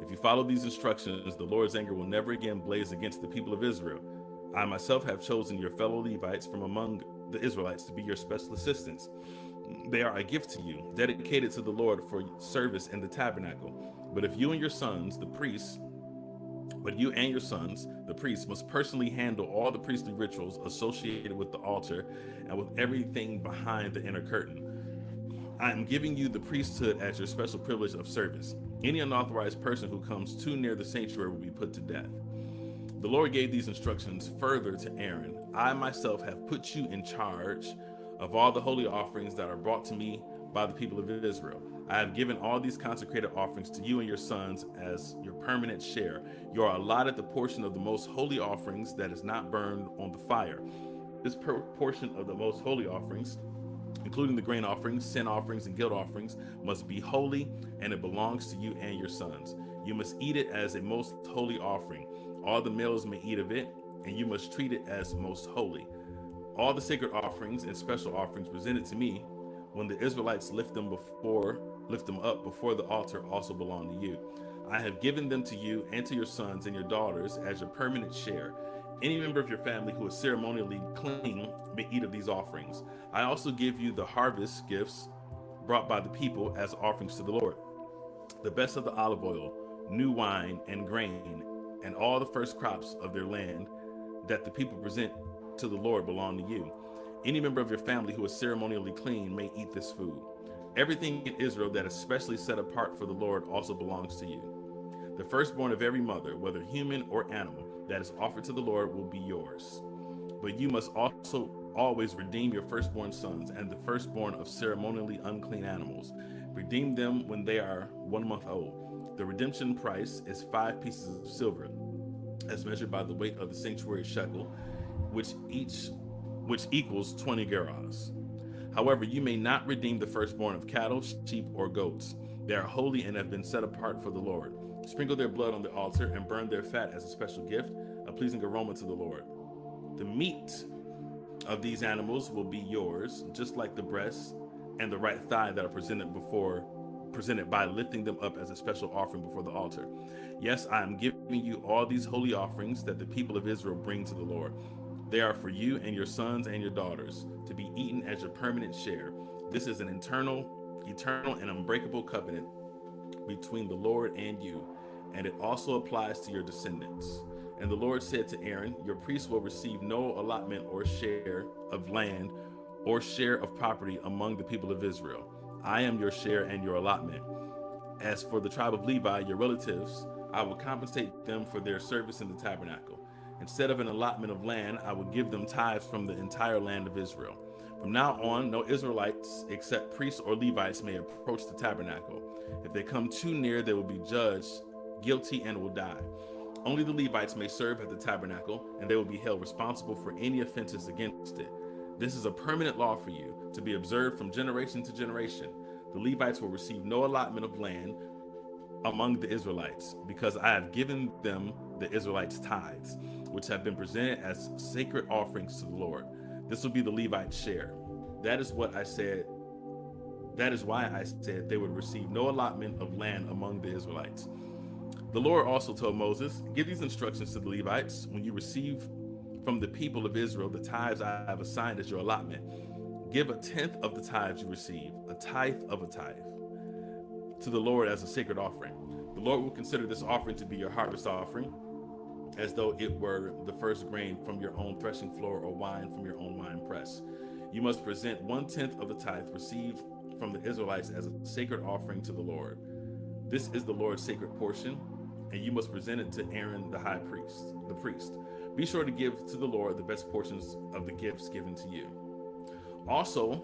If you follow these instructions, the Lord's anger will never again blaze against the people of Israel. I myself have chosen your fellow Levites from among the Israelites to be your special assistants. They are a gift to you, dedicated to the Lord for service in the tabernacle. But you and your sons, the priests, must personally handle all the priestly rituals associated with the altar and with everything behind the inner curtain. I am giving you the priesthood as your special privilege of service. Any unauthorized person who comes too near the sanctuary will be put to death. The Lord gave these instructions further to Aaron. I myself have put you in charge of all the holy offerings that are brought to me by the people of Israel. I have given all these consecrated offerings to you and your sons as your permanent share. You are allotted the portion of the most holy offerings that is not burned on the fire. This portion of the most holy offerings, including the grain offerings, sin offerings, and guilt offerings, must be holy, and it belongs to you and your sons. You must eat it as a most holy offering. All the males may eat of it, and you must treat it as most holy. All the sacred offerings and special offerings presented to me when the Israelites lift them up before the altar also belong to you. I have given them to you and to your sons and your daughters as your permanent share. Any member of your family who is ceremonially clean may eat of these offerings. I also give you the harvest gifts brought by the people as offerings to the Lord. The best of the olive oil, new wine, and grain, and all the first crops of their land that the people present to the Lord belong to you. Any member of your family who is ceremonially clean may eat this food. Everything in Israel that is specially set apart for the Lord also belongs to you. The firstborn of every mother, whether human or animal, that is offered to the Lord will be yours. But you must also always redeem your firstborn sons and the firstborn of ceremonially unclean animals. Redeem them when they are 1 month old. The redemption price is 5 pieces of silver, as measured by the weight of the sanctuary shekel, which equals 20 gerahs. However, you may not redeem the firstborn of cattle, sheep, or goats. They are holy and have been set apart for the Lord. Sprinkle their blood on the altar and burn their fat as a special gift, a pleasing aroma to the Lord. The meat of these animals will be yours, just like the breast and the right thigh that are presented by lifting them up as a special offering before the altar. Yes, I am giving you all these holy offerings that the people of Israel bring to the Lord. They are for you and your sons and your daughters to be eaten as your permanent share. This is an eternal and unbreakable covenant between the Lord and you, and it also applies to your descendants. And the Lord said to Aaron, your priests will receive no allotment or share of land or share of property among the people of Israel. I am your share and your allotment. As for the tribe of Levi, your relatives, I will compensate them for their service in the tabernacle. Instead of an allotment of land, I will give them tithes from the entire land of Israel. From now on, no Israelites except priests or Levites may approach the tabernacle. If they come too near, they will be judged guilty and will die. Only the Levites may serve at the tabernacle, and they will be held responsible for any offenses against it. This is a permanent law for you, to be observed from generation to generation. The Levites will receive no allotment of land among the Israelites, because I have given them the Israelites' tithes, which have been presented as sacred offerings to the Lord. This will be the Levites' share. That is why I said they would receive no allotment of land among the Israelites. The Lord also told Moses, give these instructions to the Levites. When you receive from the people of Israel the tithes I have assigned as your allotment, give 1/10 of the tithes you receive, a tithe of a tithe, to the Lord as a sacred offering. The Lord will consider this offering to be your harvest offering, as though it were the first grain from your own threshing floor or wine from your own wine press. You must present 1/10 of the tithe received from the Israelites as a sacred offering to the Lord. This is the Lord's sacred portion, and you must present it to Aaron the high priest, the priest. Be sure to give to the Lord the best portions of the gifts given to you. Also,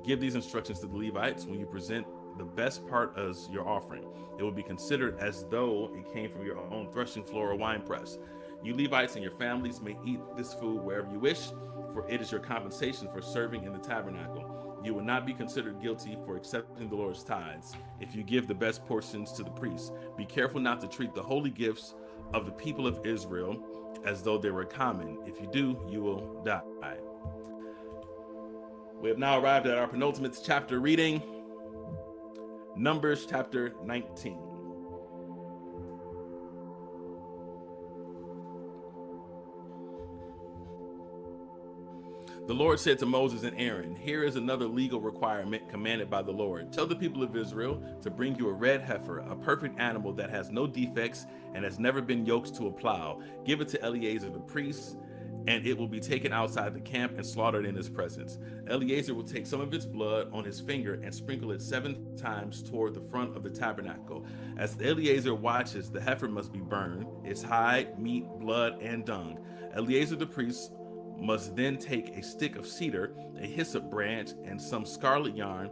give these instructions to the Levites when you present the best part as your offering. It will be considered as though it came from your own threshing floor or wine press. You Levites and your families may eat this food wherever you wish, for it is your compensation for serving in the tabernacle. You will not be considered guilty for accepting the Lord's tithes if you give the best portions to the priests. Be careful not to treat the holy gifts of the people of Israel as though they were common. If you do, you will die. We have now arrived at our penultimate chapter reading, Numbers chapter 19. The Lord said to Moses and Aaron, "Here is another legal requirement commanded by the Lord. Tell the people of Israel to bring you a red heifer, a perfect animal that has no defects and has never been yoked to a plow. Give it to Eleazar the priest, and it will be taken outside the camp and slaughtered in his presence. Eleazar will take some of its blood on his finger and sprinkle it 7 times toward the front of the tabernacle. As Eleazar watches, the heifer must be burned, its hide, meat, blood, and dung. Eleazar the priest must then take a stick of cedar, a hyssop branch, and some scarlet yarn,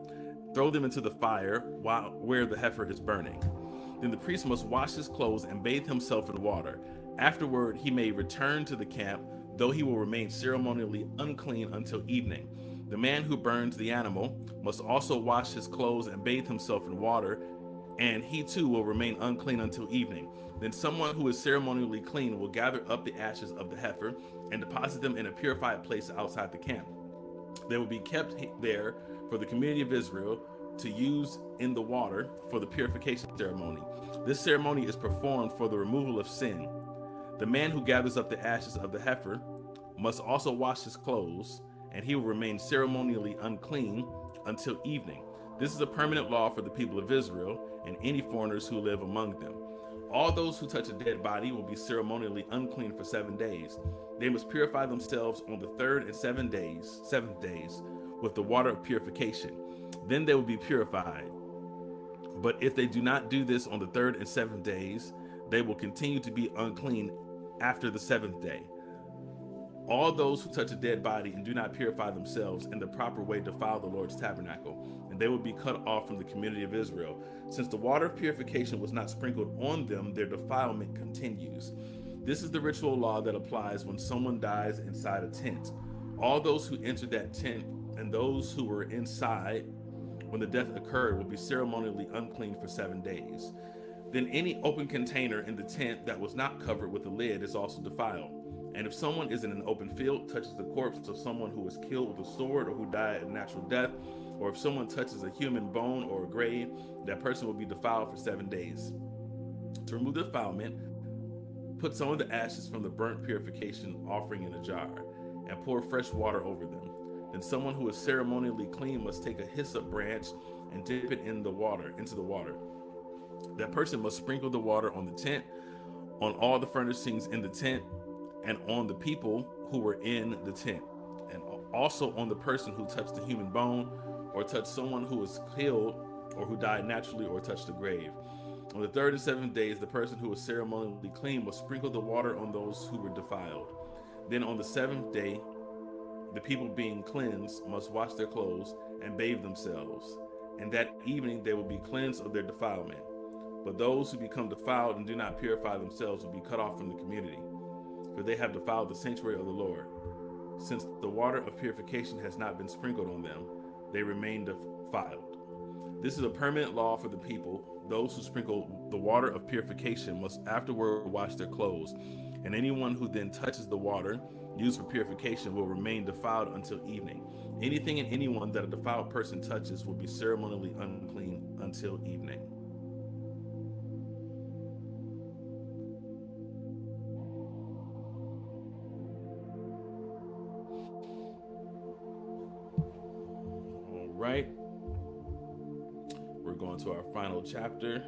throw them into the fire where the heifer is burning. Then the priest must wash his clothes and bathe himself in water. Afterward, he may return to the camp, though he will remain ceremonially unclean until evening. The man who burns the animal must also wash his clothes and bathe himself in water, and he too will remain unclean until evening. Then someone who is ceremonially clean will gather up the ashes of the heifer and deposit them in a purified place outside the camp. They will be kept there for the community of Israel to use in the water for the purification ceremony. This ceremony is performed for the removal of sin. The man who gathers up the ashes of the heifer must also wash his clothes, and he will remain ceremonially unclean until evening. This is a permanent law for the people of Israel and any foreigners who live among them. All those who touch a dead body will be ceremonially unclean for 7 days. They must purify themselves on the 3rd and 7th days with the water of purification. Then they will be purified. But if they do not do this on the 3rd and 7th days, they will continue to be unclean after the 7th day. All those who touch a dead body and do not purify themselves in the proper way defile the Lord's tabernacle, and they will be cut off from the community of Israel. Since the water of purification was not sprinkled on them, their defilement continues. This is the ritual law that applies when someone dies inside a tent. All those who entered that tent and those who were inside when the death occurred will be ceremonially unclean for 7 days. Then any open container in the tent that was not covered with a lid is also defiled. And if someone is in an open field, touches the corpse of someone who was killed with a sword or who died a natural death, or if someone touches a human bone or a grave, that person will be defiled for 7 days. To remove the defilement, put some of the ashes from the burnt purification offering in a jar and pour fresh water over them. Then someone who is ceremonially clean must take a hyssop branch and dip it into the water. That person must sprinkle the water on the tent, on all the furnishings in the tent, and on the people who were in the tent, and also on the person who touched the human bone, or touched someone who was killed, or who died naturally, or touched the grave. On the 3rd and 7th days, the person who was ceremonially clean must sprinkle the water on those who were defiled. Then on the 7th day, the people being cleansed must wash their clothes and bathe themselves, and that evening they will be cleansed of their defilement. But those who become defiled and do not purify themselves will be cut off from the community, for they have defiled the sanctuary of the Lord. Since the water of purification has not been sprinkled on them, they remain defiled. This is a permanent law for the people. Those who sprinkle the water of purification must afterward wash their clothes, and anyone who then touches the water used for purification will remain defiled until evening. Anything and anyone that a defiled person touches will be ceremonially unclean until evening. Right, we're going to our final chapter.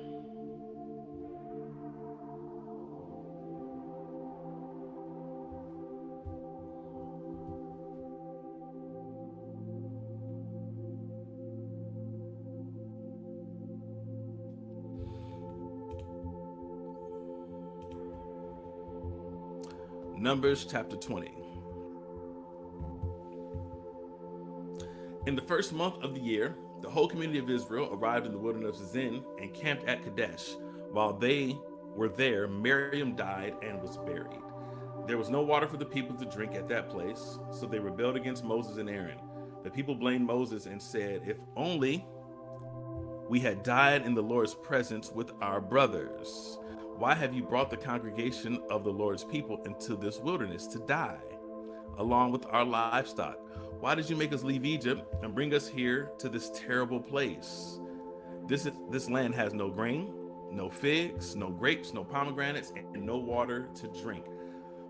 Numbers chapter 20. In the first month of the year, The whole community of Israel arrived in the wilderness of Zin and camped at Kadesh. While they were there, Miriam died and was buried. There was no water for the people to drink at that place, so they rebelled against Moses and Aaron. The people blamed Moses and said, "If only we had died in the Lord's presence with our brothers. Why have you brought the congregation of the Lord's people into this wilderness to die, along with our livestock? Why did you make us leave Egypt and bring us here to this terrible place? This land has no grain, no figs, no grapes, no pomegranates, and no water to drink."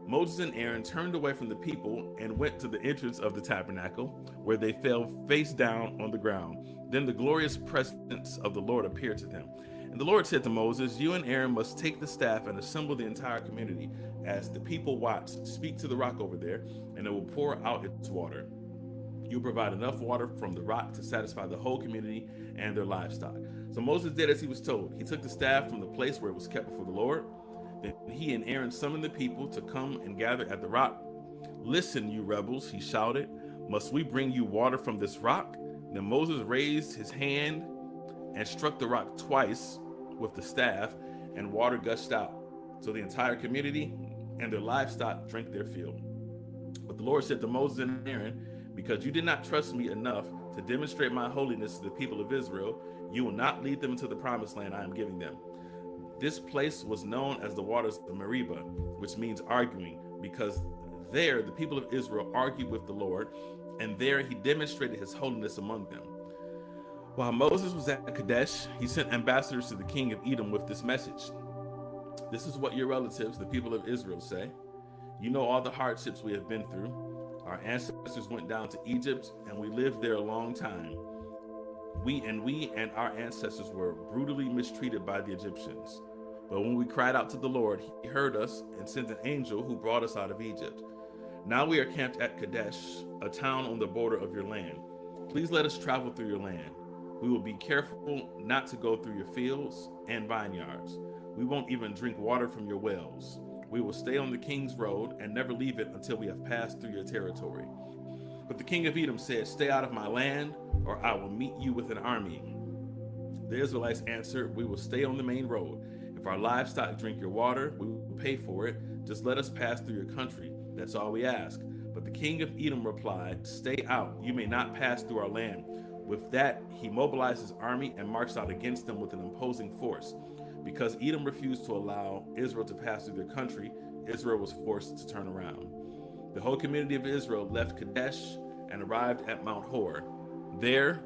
Moses and Aaron turned away from the people and went to the entrance of the tabernacle, where they fell face down on the ground. Then the glorious presence of the Lord appeared to them. And the Lord said to Moses, "You and Aaron must take the staff and assemble the entire community. As the people watch, speak to the rock over there, and it will pour out its water. You provide enough water from the rock to satisfy the whole community and their livestock." So Moses did as he was told. He took the staff from the place where it was kept before the Lord. Then he and Aaron summoned the people to come and gather at the rock. "Listen, you rebels," he shouted. "Must we bring you water from this rock?" Then Moses raised his hand and struck the rock twice with the staff, and water gushed out. So the entire community and their livestock drank their fill. But the Lord said to Moses and Aaron, "Because you did not trust me enough to demonstrate my holiness to the people of Israel, you will not lead them into the promised land I am giving them." This place was known as the waters of Meribah, which means arguing, because there the people of Israel argued with the Lord, and there he demonstrated his holiness among them. While Moses was at Kadesh, he sent ambassadors to the king of Edom with this message. "This is what your relatives, the people of Israel, say. You know all the hardships we have been through. Our ancestors went down to Egypt, and we lived there a long time. We and our ancestors were brutally mistreated by the Egyptians. But when we cried out to the Lord, he heard us and sent an angel who brought us out of Egypt. Now we are camped at Kadesh, a town on the border of your land. Please let us travel through your land. We will be careful not to go through your fields and vineyards. We won't even drink water from your wells. We will stay on the king's road and never leave it until we have passed through your territory." But the king of Edom said, "Stay out of my land, or I will meet you with an army." The Israelites answered, "We will stay on the main road. If our livestock drink your water, we will pay for it. Just let us pass through your country. That's all we ask." But the king of Edom replied, "Stay out. You may not pass through our land." With that, he mobilized his army and marched out against them with an imposing force. Because Edom refused to allow Israel to pass through their country, Israel was forced to turn around. The whole community of Israel left Kadesh and arrived at Mount Hor. There,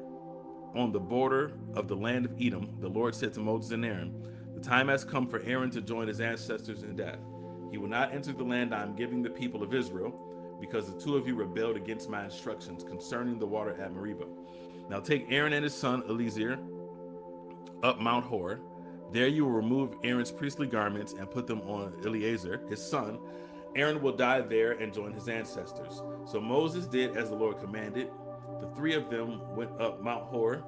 on the border of the land of Edom, the Lord said to Moses and Aaron, "The time has come for Aaron to join his ancestors in death. He will not enter the land I am giving the people of Israel, because the two of you rebelled against my instructions concerning the water at Meribah. Now take Aaron and his son Eleazar up Mount Hor. There you will remove Aaron's priestly garments and put them on Eleazar, his son. Aaron will die there and join his ancestors." So Moses did as the Lord commanded. The three of them went up Mount Hor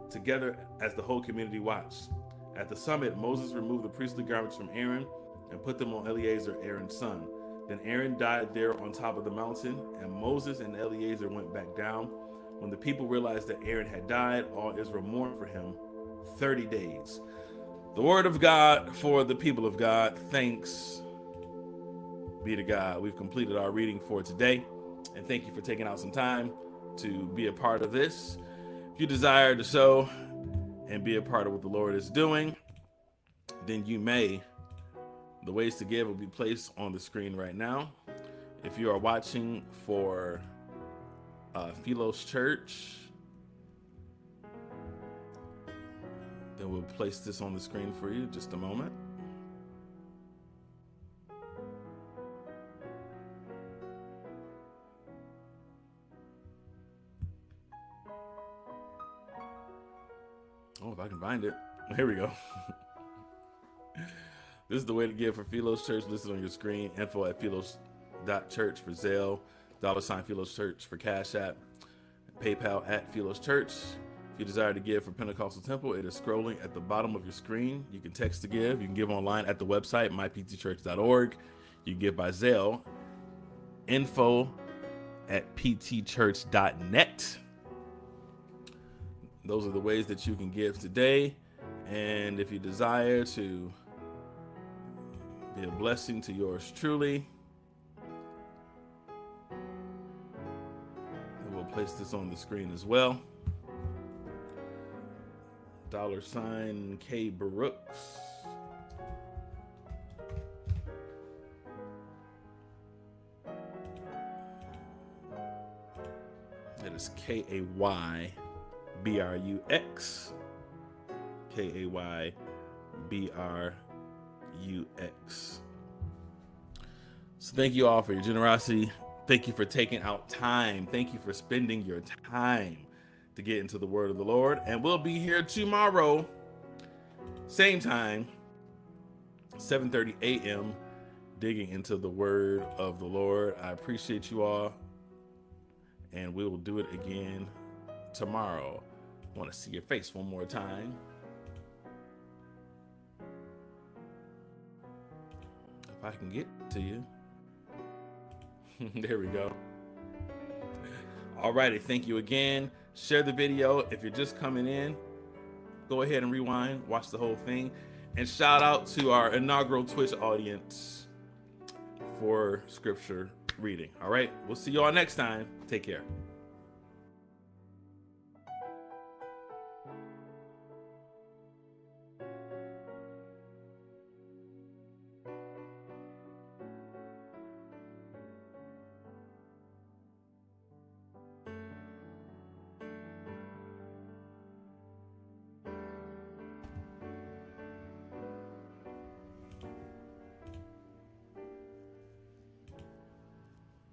together as the whole community watched. At the summit, Moses removed the priestly garments from Aaron and put them on Eleazar, Aaron's son. Then Aaron died there on top of the mountain, and Moses and Eleazar went back down. When the people realized that Aaron had died, all Israel mourned for him 30 days. The word of God for the people of God. Thanks be to God. We've completed our reading for today, and thank you for taking out some time to be a part of this. If you desire to sow and be a part of what the Lord is doing, then you may. The ways to give will be placed on the screen right now. If you are watching for Philos Church, then we'll place this on the screen for you. Just a moment. Oh, if I can find it. Here we go. This is the way to give for Philos Church, listed on your screen. Info at philos.church for Zelle, $ Philos Church for Cash App, PayPal at Philos Church. If you desire to give for Pentecostal Temple, it is scrolling at the bottom of your screen. You can text to give. You can give online at the website, myptchurch.org. You can give by Zelle, info at ptchurch.net. Those are the ways that you can give today. And if you desire to be a blessing to yours truly, and we'll place this on the screen as well. $ K Brooks. That is KAYBRUX. KAYBRUX. So thank you all for your generosity. Thank you for taking out time. Thank you for spending your time to get into the word of the Lord. And we'll be here tomorrow, same time, 7:30 a.m., digging into the word of the Lord. I appreciate you all, and we will do it again tomorrow. I want to see your face one more time. If I can get to you. There we go. All righty, thank you again. Share the video. If you're just coming in, go ahead and rewind, watch the whole thing. And shout out to our inaugural Twitch audience for scripture reading. All right, we'll see you all next time. Take care.